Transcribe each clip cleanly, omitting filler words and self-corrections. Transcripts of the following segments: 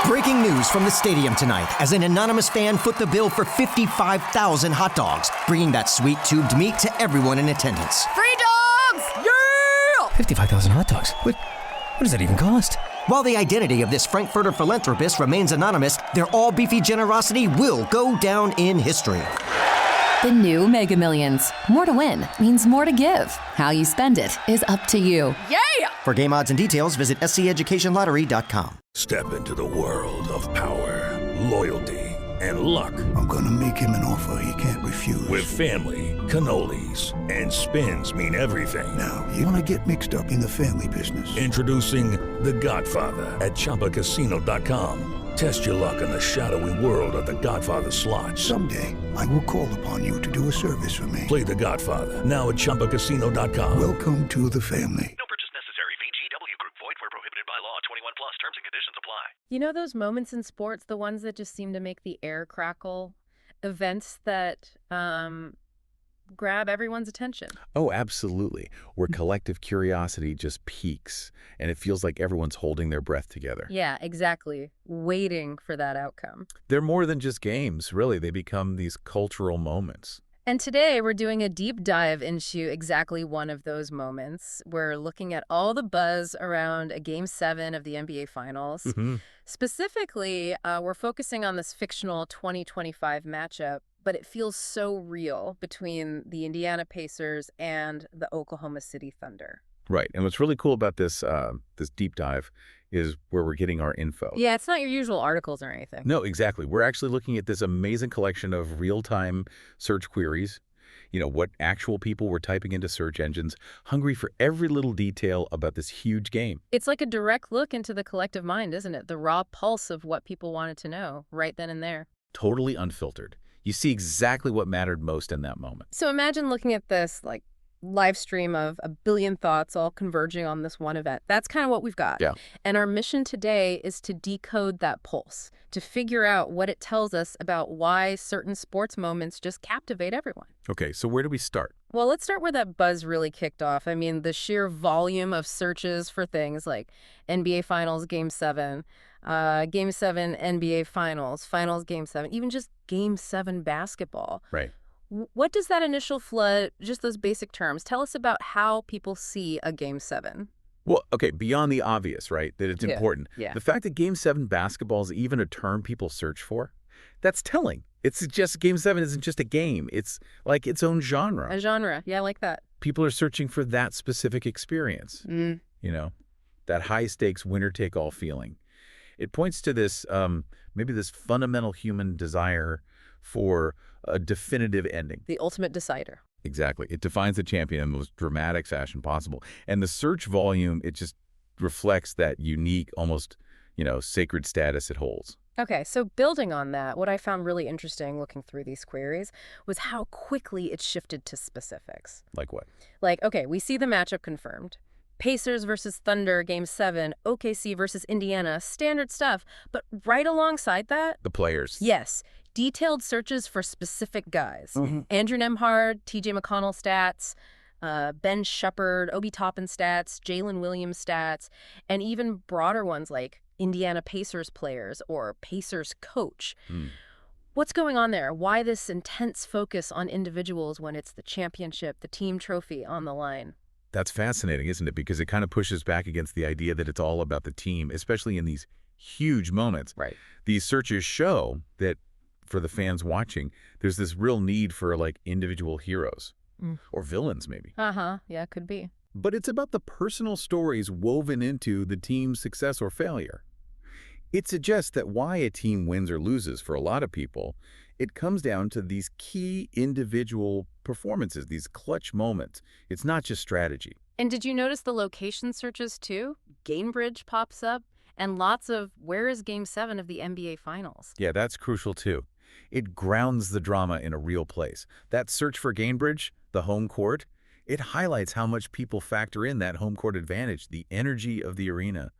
Breaking news from the stadium tonight as an anonymous fan foot the bill for 55,000 hot dogs, bringing that sweet tubed meat to everyone in attendance. Free dogs! Yeah! 55,000 hot dogs? What does that even cost? While the identity of this Frankfurter philanthropist remains anonymous, their all-beefy generosity will go down in history. The new Mega Millions. More to win means more to give. How you spend it is up to you. Yeah! For game odds and details, visit sceducationlottery.com. Step into the world of power, loyalty, and luck. I'm gonna make him an offer he can't refuse. With family, cannolis, and spins mean everything. Now, you wanna get mixed up in the family business. Introducing The Godfather at ChumbaCasino.com. Test your luck in the shadowy world of The Godfather slot. Someday, I will call upon you to do a service for me. Play The Godfather now at ChumbaCasino.com. Welcome to the family. No purchase necessary. VGW Group. Void where prohibited by law. 21 plus. Terms and conditions apply. You know those moments in sports, the ones that just seem to make the air crackle? Events that grab everyone's attention. Oh, absolutely. Where collective curiosity just peaks, and it feels like everyone's holding their breath together. Yeah, exactly. Waiting for that outcome. They're more than just games, really. They become these cultural moments. And today we're doing a deep dive into exactly one of those moments. We're looking at all the buzz around a Game 7 of the NBA Finals. Mm-hmm. Specifically, we're focusing on this fictional 2025 matchup, but it feels so real between the Indiana Pacers and the Oklahoma City Thunder. Right. And what's really cool about this this deep dive is where we're getting our info. Yeah, it's not your usual articles or anything. No, exactly. We're actually looking at this amazing collection of real-time search queries, you know, what actual people were typing into search engines, hungry for every little detail about this huge game. It's like a direct look into the collective mind, isn't it? The raw pulse of what people wanted to know right then and there. Totally unfiltered. You see exactly what mattered most in that moment. So imagine looking at this like live stream of a billion thoughts all converging on this one event. That's kind of what we've got. Yeah. And our mission today is to decode that pulse, to figure out what it tells us about why certain sports moments just captivate everyone. Okay, so where do we start? Well, let's start where that buzz really kicked off. I mean, the sheer volume of searches for things like NBA Finals Game 7, Game 7 NBA Finals, Finals Game 7, even just Game 7 basketball. Right. What does that initial flood, just those basic terms, tell us about how people see a Game 7? Well, okay, beyond the obvious, right, that it's important. Yeah. The fact that Game 7 basketball is even a term people search for, that's telling. It's just Game 7 isn't just a game. It's like its own genre. A genre. Yeah, I like that. People are searching for that specific experience, you know, that high-stakes winner-take-all feeling. It points to this, maybe this fundamental human desire for a definitive ending. The ultimate decider. Exactly. It defines the champion in the most dramatic fashion possible. And the search volume, it just reflects that unique, almost, you know, sacred status it holds. Okay, so building on that, what I found really interesting looking through these queries was how quickly it shifted to specifics. Like what? Like, okay, we see the matchup confirmed. Pacers versus Thunder, Game 7, OKC versus Indiana, standard stuff. But right alongside that... The players. Yes. Detailed searches for specific guys. Andrew Nembhard, TJ McConnell stats, Ben Shepard, Obi Toppin stats, Jalen Williams stats, and even broader ones like Indiana Pacers players or Pacers coach. What's going on there? Why this intense focus on individuals when it's the championship, the team trophy on the line? That's fascinating, isn't it? Because it kind of pushes back against the idea that it's all about the team, especially in these huge moments. Right. These searches show that for the fans watching, there's this real need for like individual heroes or villains maybe. Yeah, it could be. But it's about the personal stories woven into the team's success or failure. It suggests that why a team wins or loses for a lot of people, it comes down to these key individual performances, these clutch moments. It's not just strategy. And did you notice the location searches too? Gainbridge pops up and lots of where is Game 7 of the NBA Finals? Yeah, that's crucial too. It grounds the drama in a real place. That search for Gainbridge, the home court, it highlights how much people factor in that home court advantage, the energy of the arena.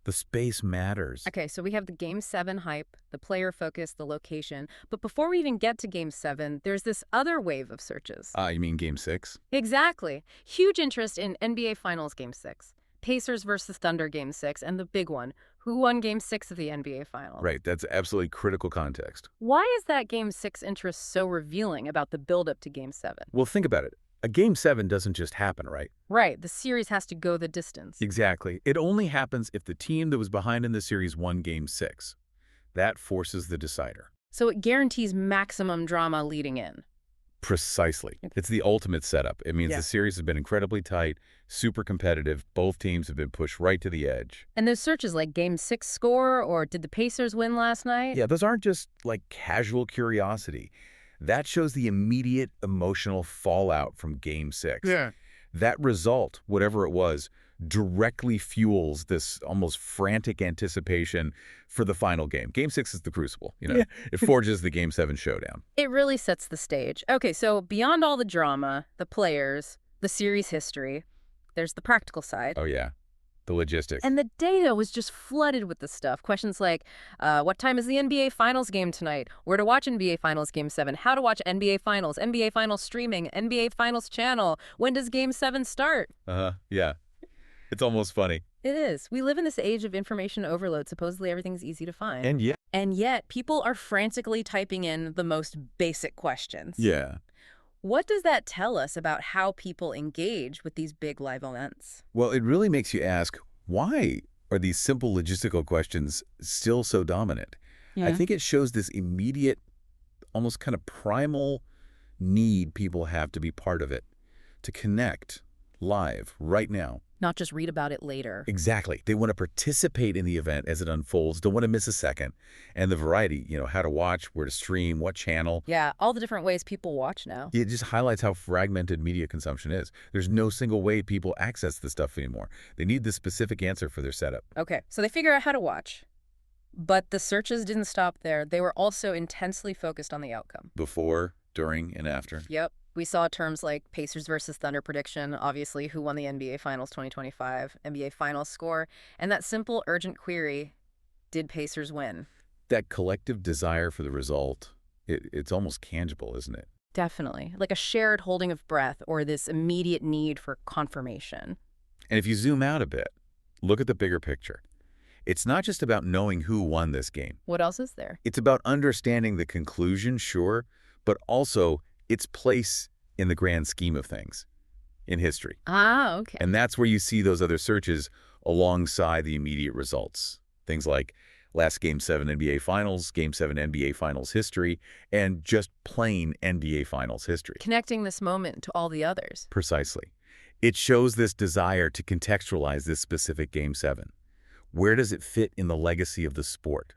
The space matters. Okay, so we have the Game 7 hype, the player focus, the location. But before we even get to Game 7, there's this other wave of searches. You mean Game 6? Exactly. Huge interest in NBA Finals Game 6. Pacers versus Thunder Game 6, and the big one, Who won Game 6 of the NBA Finals? Right, that's absolutely critical context. Why is that Game 6 interest so revealing about the build-up to Game 7? Well, think about it. A Game 7 doesn't just happen, right? Right, the series has to go the distance. Exactly. It only happens if the team that was behind in the series won Game 6. That forces the decider. So it guarantees maximum drama leading in. Precisely. It's the ultimate setup. It means the series has been incredibly tight, super competitive. Both teams have been pushed right to the edge. And those searches like Game 6 score or did the Pacers win last night? Yeah, those aren't just like casual curiosity. That shows the immediate emotional fallout from Game 6. Yeah. That result, whatever it was, directly fuels this almost frantic anticipation for the final game. Game 6 is the crucible, you know. Yeah. It forges the Game 7 showdown. It really sets the stage. Okay, so beyond all the drama, the players, the series history, there's the practical side. Oh, yeah. The logistics. And the data was just flooded with the stuff. Questions like, what time is the NBA Finals game tonight? Where to watch NBA Finals Game 7? How to watch NBA Finals streaming, NBA Finals channel. When does Game 7 start? Yeah. It's almost funny. It is. We live in this age of information overload. Supposedly everything's easy to find. And yet, people are frantically typing in the most basic questions. yeah. What does that tell us about how people engage with these big live events? Well, it really makes you ask, why are these simple logistical questions still so dominant? I think it shows this immediate, almost kind of primal need people have to be part of it, to connect live right now. Not just read about it later. Exactly. They want to participate in the event as it unfolds, don't want to miss a second. And the variety, you know, how to watch, where to stream, what channel. Yeah, all the different ways people watch now. It just highlights how fragmented media consumption is. There's no single way people access this stuff anymore. They need the specific answer for their setup. Okay, so they figure out how to watch. But the searches didn't stop there. They were also intensely focused on the outcome. Before, during, and after. Yep. We saw terms like Pacers versus Thunder prediction, obviously, who won the NBA Finals 2025, NBA Finals score, and that simple, urgent query, did Pacers win? That collective desire for the result, it's almost tangible, isn't it? Definitely. Like a shared holding of breath or this immediate need for confirmation. And if you zoom out a bit, look at the bigger picture. It's not just about knowing who won this game. What else is there? It's about understanding the conclusion, sure, but also its place in the grand scheme of things in history. Ah, okay. And that's where you see those other searches alongside the immediate results. Things like last Game 7 NBA Finals, Game 7 NBA Finals history, and just plain NBA Finals history. Connecting this moment to all the others. Precisely. It shows this desire to contextualize this specific Game 7. Where does it fit in the legacy of the sport?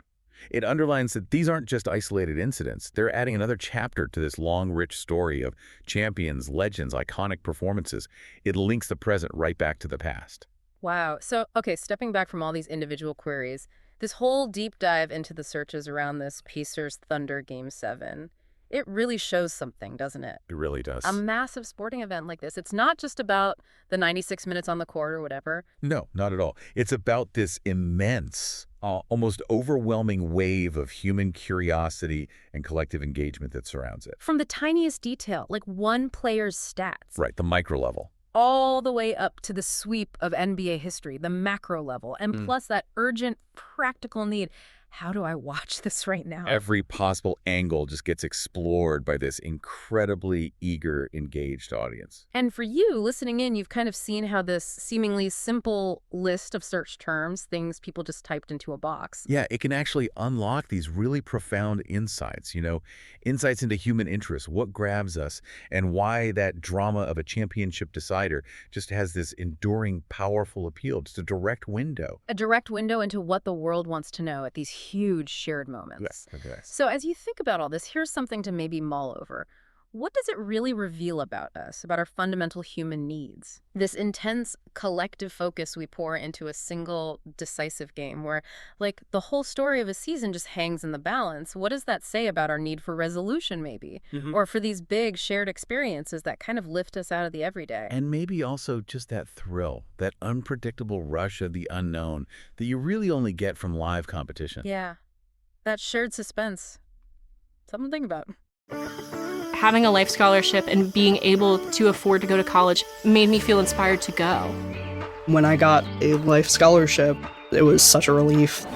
It underlines that these aren't just isolated incidents. They're adding another chapter to this long, rich story of champions, legends, iconic performances. It links the present right back to the past. Wow. So, okay, stepping back from all these individual queries, this whole deep dive into the searches around this Pacers-Thunder Game 7, it really shows something, doesn't it? It really does. A massive sporting event like this. It's not just about the 96 minutes on the court or whatever. No, not at all. It's about this immense, almost overwhelming wave of human curiosity and collective engagement that surrounds it. From the tiniest detail, like one player's stats. Right, the micro level. All the way up to the sweep of NBA history, the macro level, and plus that urgent, practical need. How do I watch this right now? Every possible angle just gets explored by this incredibly eager, engaged audience. And for you, listening in, you've kind of seen how this seemingly simple list of search terms, things people just typed into a box. Yeah, it can actually unlock these really profound insights, you know, insights into human interest, what grabs us, and why that drama of a championship decider just has this enduring, powerful appeal. Just a direct window. A direct window into what the world wants to know at these huge shared moments. Yeah, okay. So as you think about all this, here's something to maybe mull over. What does it really reveal about us, about our fundamental human needs? This intense collective focus we pour into a single decisive game where, like, the whole story of a season just hangs in the balance. What does that say about our need for resolution, maybe? Or for these big shared experiences that kind of lift us out of the everyday? And maybe also just that thrill, that unpredictable rush of the unknown that you really only get from live competition. Yeah, that shared suspense. Something to think about. Having a life scholarship and being able to afford to go to college made me feel inspired to go. When I got a life scholarship, It was such a relief.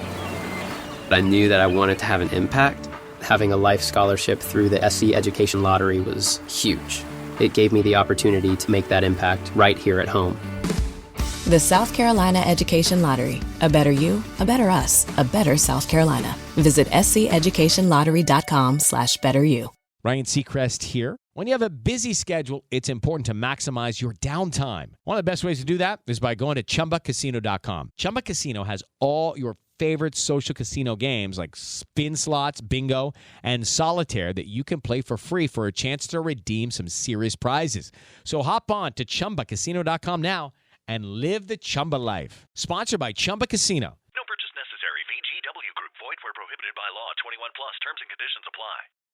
I knew that I wanted to have an impact. Having a life scholarship through the SC Education Lottery was huge. It gave me the opportunity to make that impact right here at home. The South Carolina Education Lottery. A better you, a better us, a better South Carolina. Visit sceducationlottery.com/betteryou. Ryan Seacrest here. When you have a busy schedule, it's important to maximize your downtime. One of the best ways to do that is by going to ChumbaCasino.com. Chumba Casino has all your favorite social casino games like spin slots, bingo, and solitaire that you can play for free for a chance to redeem some serious prizes. So hop on to ChumbaCasino.com now and live the Chumba life. Sponsored by Chumba Casino.